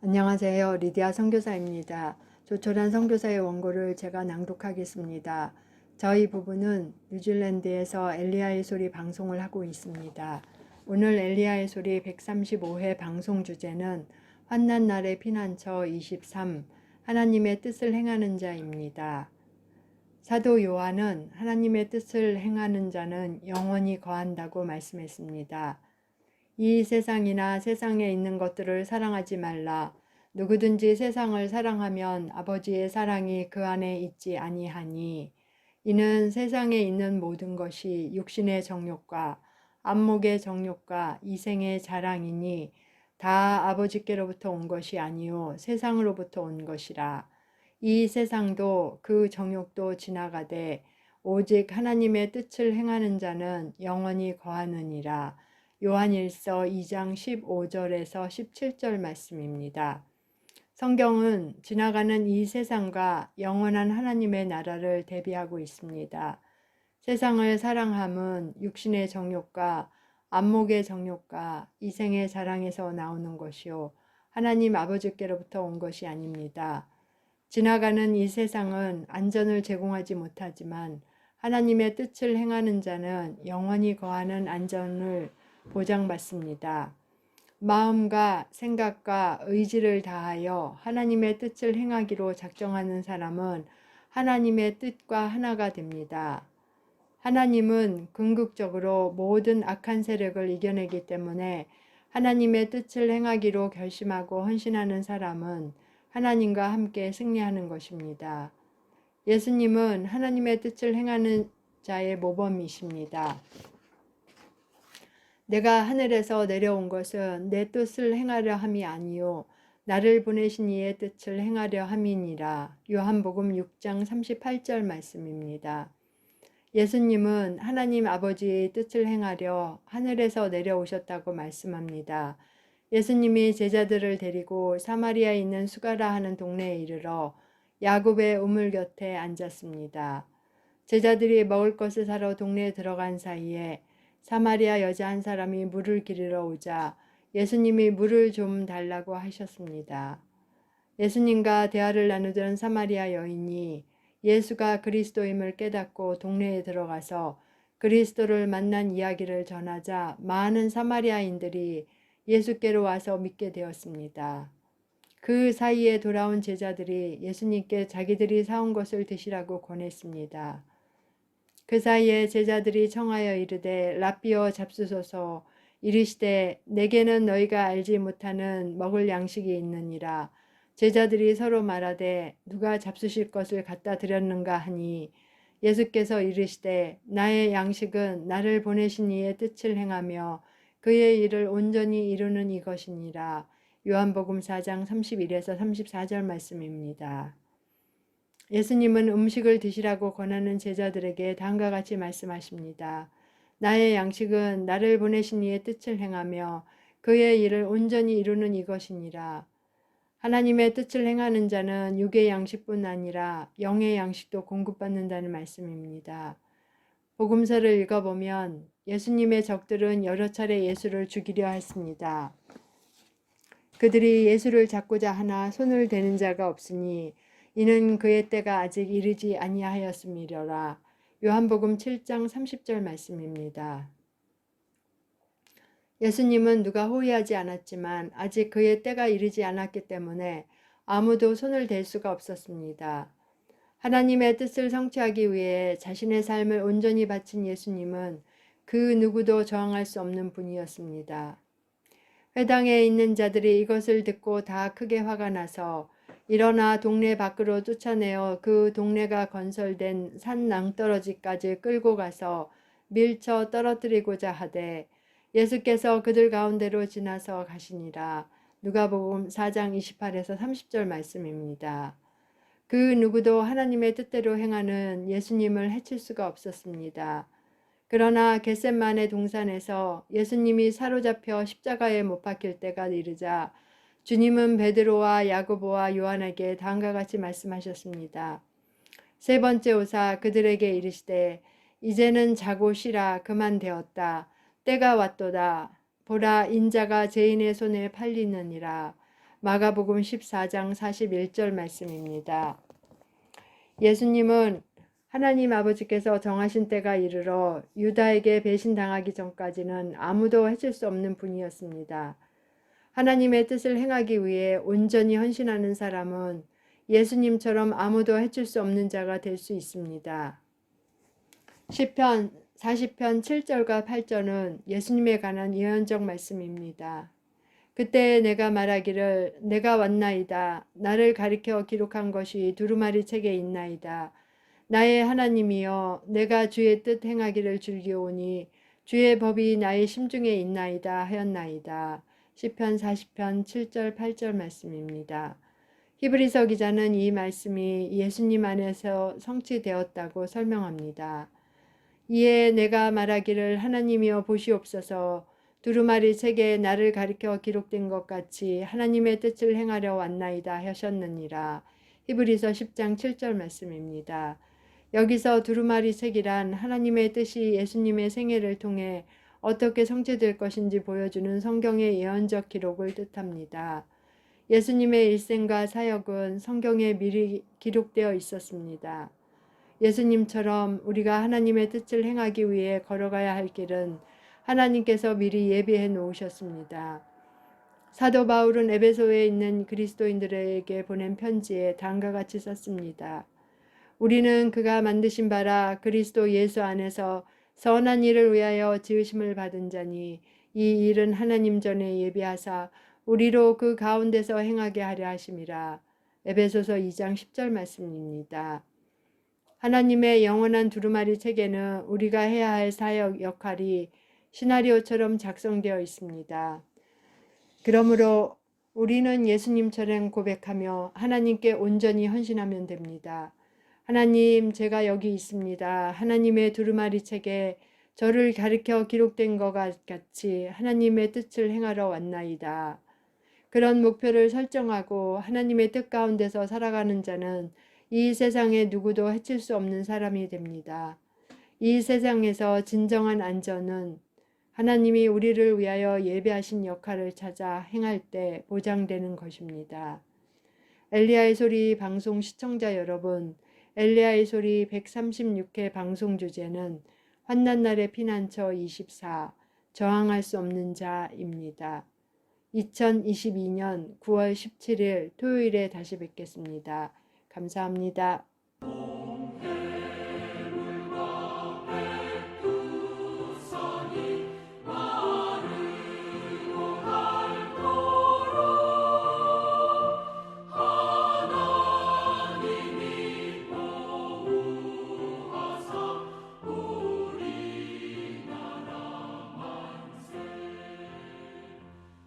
안녕하세요. 리디아 선교사입니다. 조촐한 선교사의 원고를 제가 낭독하겠습니다. 저희 부부는 뉴질랜드에서 엘리야의 소리 방송을 하고 있습니다. 오늘 엘리야의 소리 135회 방송 주제는 환난 날의 피난처 23 하나님의 뜻을 행하는 자입니다. 사도 요한은 하나님의 뜻을 행하는 자는 영원히 거한다고 말씀했습니다. 이 세상이나 세상에 있는 것들을 사랑하지 말라. 누구든지 세상을 사랑하면 아버지의 사랑이 그 안에 있지 아니하니. 이는 세상에 있는 모든 것이 육신의 정욕과 안목의 정욕과 이생의 자랑이니 다 아버지께로부터 온 것이 아니요 세상으로부터 온 것이라. 이 세상도 그 정욕도 지나가되 오직 하나님의 뜻을 행하는 자는 영원히 거하느니라. 요한일서 2장 15절에서 17절 말씀입니다. 성경은 지나가는 이 세상과 영원한 하나님의 나라를 대비하고 있습니다. 세상을 사랑함은 육신의 정욕과 안목의 정욕과 이생의 자랑에서 나오는 것이요 하나님 아버지께로부터 온 것이 아닙니다. 지나가는 이 세상은 안전을 제공하지 못하지만 하나님의 뜻을 행하는 자는 영원히 거하는 안전을 보장받습니다. 마음과 생각과 의지를 다하여 하나님의 뜻을 행하기로 작정하는 사람은 하나님의 뜻과 하나가 됩니다. 하나님은 궁극적으로 모든 악한 세력을 이겨내기 때문에 하나님의 뜻을 행하기로 결심하고 헌신하는 사람은 하나님과 함께 승리하는 것입니다. 예수님은 하나님의 뜻을 행하는 자의 모범이십니다. 내가 하늘에서 내려온 것은 내 뜻을 행하려 함이 아니요 나를 보내신 이의 뜻을 행하려 함이니라. 요한복음 6장 38절 말씀입니다. 예수님은 하나님 아버지의 뜻을 행하려 하늘에서 내려오셨다고 말씀합니다. 예수님이 제자들을 데리고 사마리아에 있는 수가라 하는 동네에 이르러 야곱의 우물 곁에 앉았습니다. 제자들이 먹을 것을 사러 동네에 들어간 사이에 사마리아 여자 한 사람이 물을 기르러 오자 예수님이 물을 좀 달라고 하셨습니다. 예수님과 대화를 나누던 사마리아 여인이 예수가 그리스도임을 깨닫고 동네에 들어가서 그리스도를 만난 이야기를 전하자 많은 사마리아인들이 예수께로 와서 믿게 되었습니다. 그 사이에 돌아온 제자들이 예수님께 자기들이 사온 것을 드시라고 권했습니다. 그 사이에 제자들이 청하여 이르되 랍비어 잡수소서. 이르시되 내게는 너희가 알지 못하는 먹을 양식이 있느니라. 제자들이 서로 말하되 누가 잡수실 것을 갖다 드렸는가 하니 예수께서 이르시되 나의 양식은 나를 보내신 이의 뜻을 행하며 그의 일을 온전히 이루는 이것이니라. 요한복음 4장 31에서 34절 말씀입니다. 예수님은 음식을 드시라고 권하는 제자들에게 다음과 같이 말씀하십니다. 나의 양식은 나를 보내신 이의 뜻을 행하며 그의 일을 온전히 이루는 이것이니라. 하나님의 뜻을 행하는 자는 육의 양식뿐 아니라 영의 양식도 공급받는다는 말씀입니다. 복음서를 읽어보면 예수님의 적들은 여러 차례 예수를 죽이려 했습니다. 그들이 예수를 잡고자 하나 손을 대는 자가 없으니 이는 그의 때가 아직 이르지 아니하였음이로라. 요한복음 7장 30절 말씀입니다. 예수님은 누가 호위하지 않았지만 아직 그의 때가 이르지 않았기 때문에 아무도 손을 댈 수가 없었습니다. 하나님의 뜻을 성취하기 위해 자신의 삶을 온전히 바친 예수님은 그 누구도 저항할 수 없는 분이었습니다. 회당에 있는 자들이 이것을 듣고 다 크게 화가 나서 일어나 동네 밖으로 쫓아내어 그 동네가 건설된 산 낭떠러지까지 끌고 가서 밀쳐 떨어뜨리고자 하되 예수께서 그들 가운데로 지나서 가시니라. 누가복음 4장 28에서 30절 말씀입니다. 그 누구도 하나님의 뜻대로 행하는 예수님을 해칠 수가 없었습니다. 그러나 겟셋만의 동산에서 예수님이 사로잡혀 십자가에 못 박힐 때가 이르자 주님은 베드로와 야고보와 요한에게 다음과 같이 말씀하셨습니다. 세 번째 오사 그들에게 이르시되 이제는 자고 쉬라. 그만 되었다. 때가 왔도다. 보라 인자가 죄인의 손에 팔리느니라. 마가복음 14장 41절 말씀입니다. 예수님은 하나님 아버지께서 정하신 때가 이르러 유다에게 배신당하기 전까지는 아무도 해줄 수 없는 분이었습니다. 하나님의 뜻을 행하기 위해 온전히 헌신하는 사람은 예수님처럼 아무도 해줄 수 없는 자가 될 수 있습니다. 시편 40편 7절과 8절은 예수님에 관한 예언적 말씀입니다. 그때 내가 말하기를 내가 왔나이다. 나를 가리켜 기록한 것이 두루마리 책에 있나이다. 나의 하나님이여 내가 주의 뜻 행하기를 즐기오니 주의 법이 나의 심중에 있나이다 하였나이다. 시편 40편 7절 8절 말씀입니다. 히브리서 기자는 이 말씀이 예수님 안에서 성취되었다고 설명합니다. 이에 내가 말하기를 하나님이여 보시옵소서 두루마리 책에 나를 가리켜 기록된 것 같이 하나님의 뜻을 행하려 왔나이다 하셨느니라. 히브리서 10장 7절 말씀입니다. 여기서 두루마리 책이란 하나님의 뜻이 예수님의 생애를 통해 어떻게 성취될 것인지 보여주는 성경의 예언적 기록을 뜻합니다. 예수님의 일생과 사역은 성경에 미리 기록되어 있었습니다. 예수님처럼 우리가 하나님의 뜻을 행하기 위해 걸어가야 할 길은 하나님께서 미리 예비해 놓으셨습니다. 사도 바울은 에베소에 있는 그리스도인들에게 보낸 편지에 다음과 같이 썼습니다. 우리는 그가 만드신 바라 그리스도 예수 안에서 선한 일을 위하여 지으심을 받은 자니 이 일은 하나님 전에 예비하사 우리로 그 가운데서 행하게 하려 하심이라. 에베소서 2장 10절 말씀입니다. 하나님의 영원한 두루마리 책에는 우리가 해야 할 사역 역할이 시나리오처럼 작성되어 있습니다. 그러므로 우리는 예수님처럼 고백하며 하나님께 온전히 헌신하면 됩니다. 하나님, 제가 여기 있습니다. 하나님의 두루마리 책에 저를 가리켜 기록된 것 같이 하나님의 뜻을 행하러 왔나이다. 그런 목표를 설정하고 하나님의 뜻 가운데서 살아가는 자는 이 세상에 누구도 해칠 수 없는 사람이 됩니다. 이 세상에서 진정한 안전은 하나님이 우리를 위하여 예배하신 역할을 찾아 행할 때 보장되는 것입니다. 엘리야의 소리 방송 시청자 여러분, 엘리야의 소리 136회 방송 주제는 환난날의 피난처 24, 저항할 수 없는 자입니다. 2022년 9월 17일 토요일에 다시 뵙겠습니다. 감사합니다.